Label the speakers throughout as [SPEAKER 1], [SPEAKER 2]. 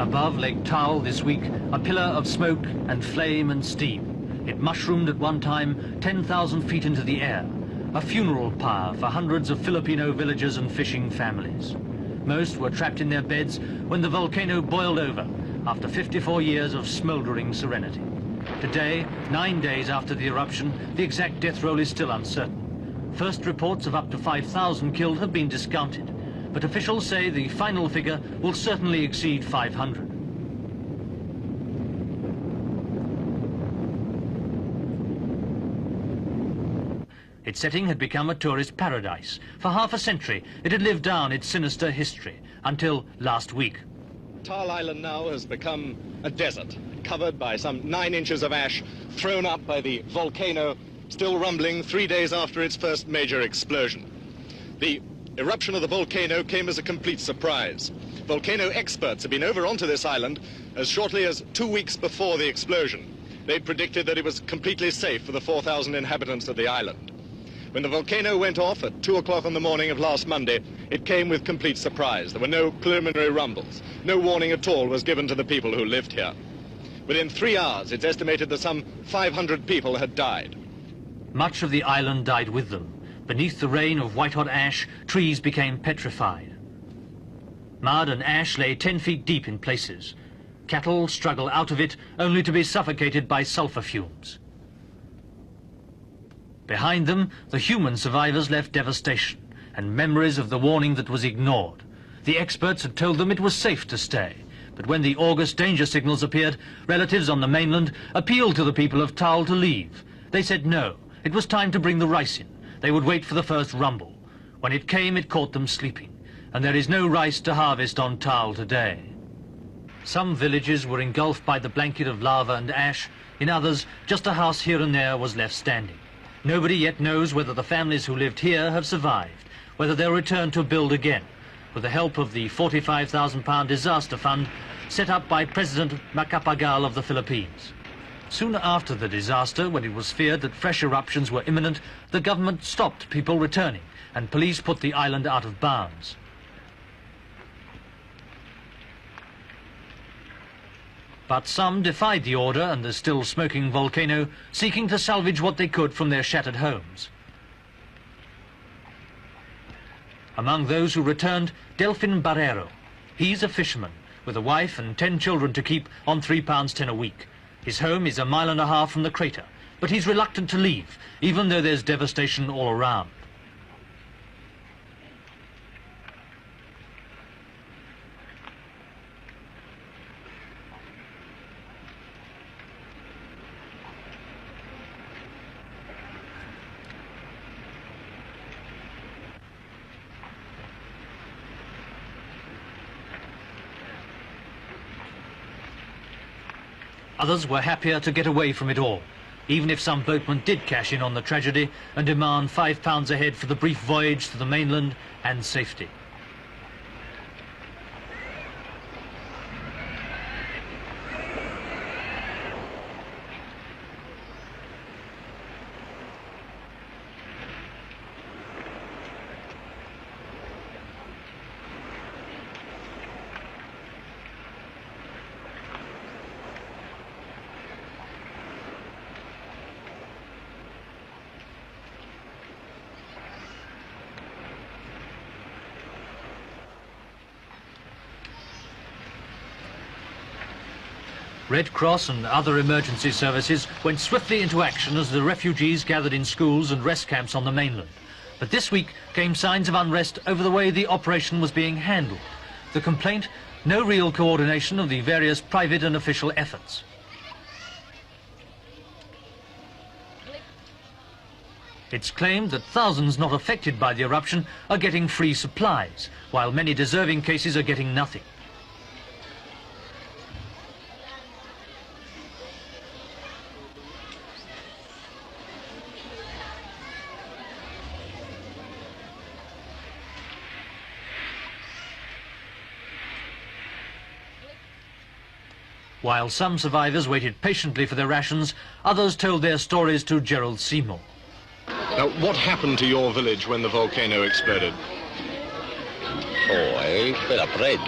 [SPEAKER 1] Above Lake Taal this week, a pillar of smoke and flame and steam. It mushroomed at one time 10,000 feet into the air, a funeral pyre for hundreds of Filipino villagers and fishing families. Most were trapped in their beds when the volcano boiled over after 54 years of smouldering serenity. Today, 9 days after the eruption, the exact death roll is still uncertain. First reports of up to 5,000 killed have been discounted, but officials say the final figure will certainly exceed 500. Its setting had become a tourist paradise. For half a century, it had lived down its sinister history, until last week.
[SPEAKER 2] Taal Island now has become a desert, covered by some 9 inches of ash, thrown up by the volcano, still rumbling 3 days after its first major explosion. The eruption of the volcano came as a complete surprise. Volcano experts have been over onto this island as shortly as 2 weeks before the explosion. They predicted that it was completely safe for the 4,000 inhabitants of the island. When the volcano went off at 2 o'clock on the morning of last Monday, it came with complete surprise. There were no preliminary rumbles. No warning at all was given to the people who lived here. Within 3 hours, it's estimated that some 500 people had died.
[SPEAKER 1] Much of the island died with them. Beneath the rain of white-hot ash, trees became petrified. Mud and ash lay 10 feet deep in places. Cattle struggle out of it only to be suffocated by sulfur fumes. Behind them, the human survivors left devastation and memories of the warning that was ignored. The experts had told them it was safe to stay, but when the August danger signals appeared, relatives on the mainland appealed to the people of Taal to leave. They said no, it was time to bring the rice in. They would wait for the first rumble. When it came, it caught them sleeping, and there is no rice to harvest on Taal today. Some villages were engulfed by the blanket of lava and ash. In others, just a house here and there was left standing. Nobody yet knows whether the families who lived here have survived, whether they'll return to build again, with the help of the £45,000 disaster fund set up by President Macapagal of the Philippines. Soon after the disaster, when it was feared that fresh eruptions were imminent, the government stopped people returning, and police put the island out of bounds. But some defied the order and the still smoking volcano, seeking to salvage what they could from their shattered homes. Among those who returned, Delfin Barrero. He's a fisherman, with a wife and 10 children to keep on £3.10 a week. His home is 1.5 miles from the crater, but he's reluctant to leave, even though there's devastation all around. Others were happier to get away from it all, even if some boatmen did cash in on the tragedy and demand £5 a head for the brief voyage to the mainland and safety. Red Cross and other emergency services went swiftly into action as the refugees gathered in schools and rest camps on the mainland. But this week came signs of unrest over the way the operation was being handled. The complaint, no real coordination of the various private and official efforts. It's claimed that thousands not affected by the eruption are getting free supplies, while many deserving cases are getting nothing. While some survivors waited patiently for their rations, others told their stories to Gerald Seymour.
[SPEAKER 2] Now, what happened to your village when the volcano exploded?
[SPEAKER 3] Oh, I felt afraid.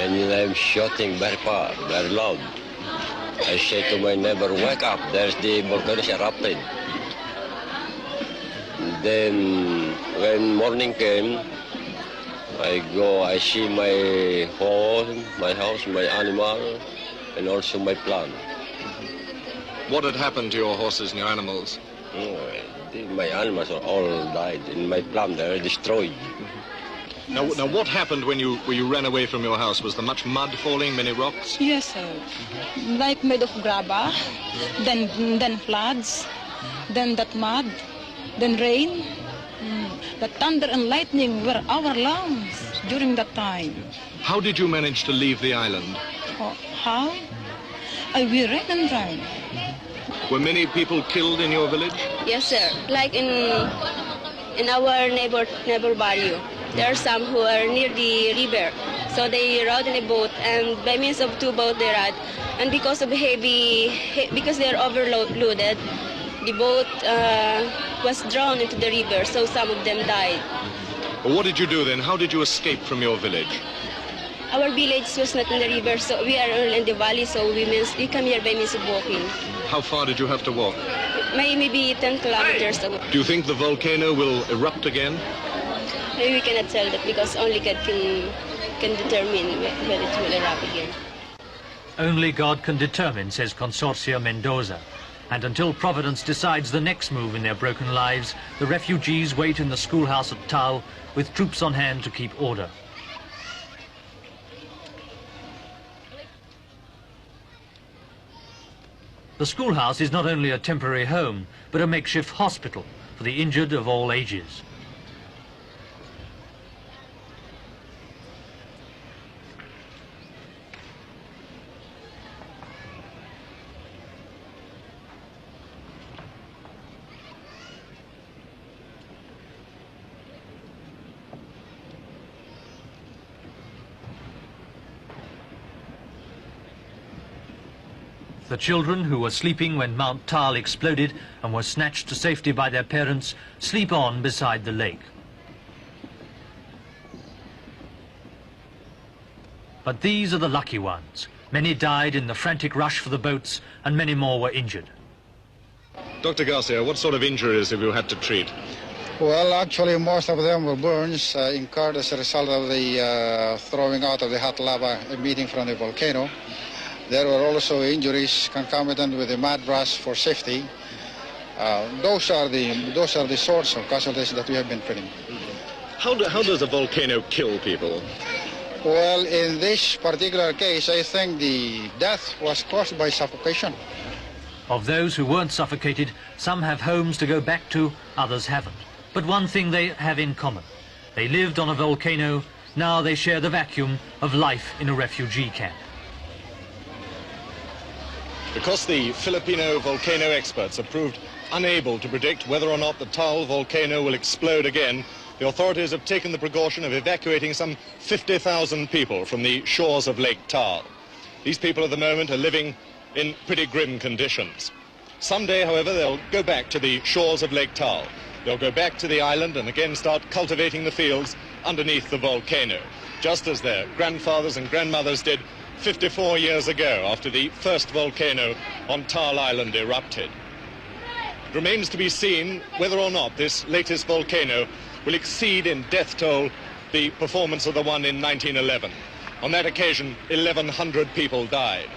[SPEAKER 3] and I'm shouting very far, very loud. I say to my neighbor, wake up, there's the volcano erupted. Then when morning came, I see my home, my house, my animal, and also my plant.
[SPEAKER 2] What had happened to your horses and your animals?
[SPEAKER 3] My animals are all died, and my plant they're destroyed.
[SPEAKER 2] Now, what happened when you ran away from your house? Was there much mud falling, many rocks?
[SPEAKER 4] Yes, sir. Like made of graba, then floods, then that mud, then rain. The thunder and lightning were our lungs during that time.
[SPEAKER 2] How did you manage to leave the island?
[SPEAKER 4] How? We ran and ran.
[SPEAKER 2] Were many people killed in your village?
[SPEAKER 5] Yes, sir. Like in our neighbor barrio, there are some who are near the river, so they rode in a boat, and by means of two boats they rode, and because of because they are overloaded, the boat was drawn into the river, so some of them died.
[SPEAKER 2] Well, what did you do then? How did you escape from your village?
[SPEAKER 5] Our village was not in the river, so we are in the valley, so we come here by means of walking.
[SPEAKER 2] How far did you have to walk?
[SPEAKER 5] Maybe 10 kilometers.
[SPEAKER 2] Do you think the volcano will erupt again?
[SPEAKER 5] We cannot tell that because only God can determine when it will erupt again.
[SPEAKER 1] Only God can determine, says Consortia Mendoza. And until Providence decides the next move in their broken lives, the refugees wait in the schoolhouse at Taal with troops on hand to keep order. The schoolhouse is not only a temporary home, but a makeshift hospital for the injured of all ages. The children who were sleeping when Mount Taal exploded and were snatched to safety by their parents sleep on beside the lake. But these are the lucky ones. Many died in the frantic rush for the boats, and many more were injured.
[SPEAKER 2] Dr. Garcia, what sort of injuries have you had to treat?
[SPEAKER 6] Well, actually, most of them were burns incurred as a result of the throwing out of the hot lava emitting from the volcano. There were also injuries concomitant with the mud rush for safety. Those are the sorts of casualties that we have been treating.
[SPEAKER 2] How does a volcano kill people?
[SPEAKER 6] Well, in this particular case, I think the death was caused by suffocation.
[SPEAKER 1] Of those who weren't suffocated, some have homes to go back to, others haven't. But one thing they have in common. They lived on a volcano, now they share the vacuum of life in a refugee camp.
[SPEAKER 2] Because the Filipino volcano experts have proved unable to predict whether or not the Taal volcano will explode again, the authorities have taken the precaution of evacuating some 50,000 people from the shores of Lake Taal. These people at the moment are living in pretty grim conditions. Someday, however, they'll go back to the shores of Lake Taal. They'll go back to the island and again start cultivating the fields underneath the volcano, just as their grandfathers and grandmothers did 54 years ago after the first volcano on Taal Island erupted. It remains to be seen whether or not this latest volcano will exceed in death toll the performance of the one in 1911. On that occasion, 1,100 people died.